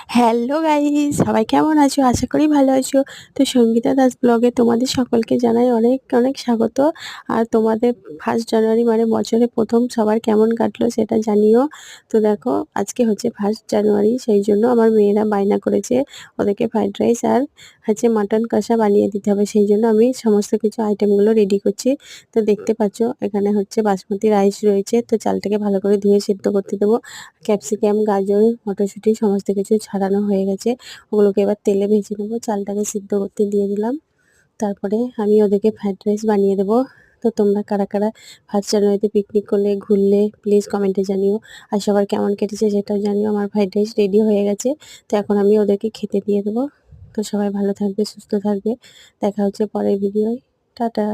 Hello guys, সবাই কেমন আছো? আশা করি ভালো আছো। তো সঙ্গীতা দাস ব্লগে তোমাদের সকলকে জানাই অনেক অনেক স্বাগত। আর তোমাদের 1st জানুয়ারি মানে বছরের প্রথম সবার কেমন কাটলো সেটা জানিও। তো দেখো, আজকে হচ্ছে 1st জানুয়ারি, সেই জন্য আমার মেয়েরা বায়না করেছে ওদেরকে ফ্রাইড রাইস আর হচ্ছে মাটন কষা বানিয়ে দিতে হবে। সেই জন্য আমি সমস্ত কিছু আইটেমগুলো রেডি করছি। তো দেখতে পাচ্ছ এখানে হচ্ছে বাসমতি রাইস রয়েছে, তো চালটাকে ভালো করে ধুয়ে সিদ্ধ করতে দেবো। ক্যাপসিকাম, গাজর, মটরশুঁটি সমস্ত কিছু ছাড়ানো হয়ে গেছে। ওগুলোকে এবার তেলে ভেজে নেবো। চালটাকে সিদ্ধ করতে দিয়ে দিলাম। তারপরে আমি ওদেরকে ফ্রাইড রাইস বানিয়ে দেবো। তো তোমরা কারা কারা 1st জানুয়ারিতে পিকনিক করলে, ঘুরলে প্লিজ কমেন্টে জানিও। আর সবার কেমন কেটেছে সেটাও জানিও। আমার ফ্রাইড রাইস রেডি হয়ে গেছে। তো এখন আমি ওদেরকে খেতে দিয়ে দেবো। তো সবাই ভালো থাকবে, সুস্থ থাকবে। দেখা হচ্ছে পরের ভিডিওয়। টাটা।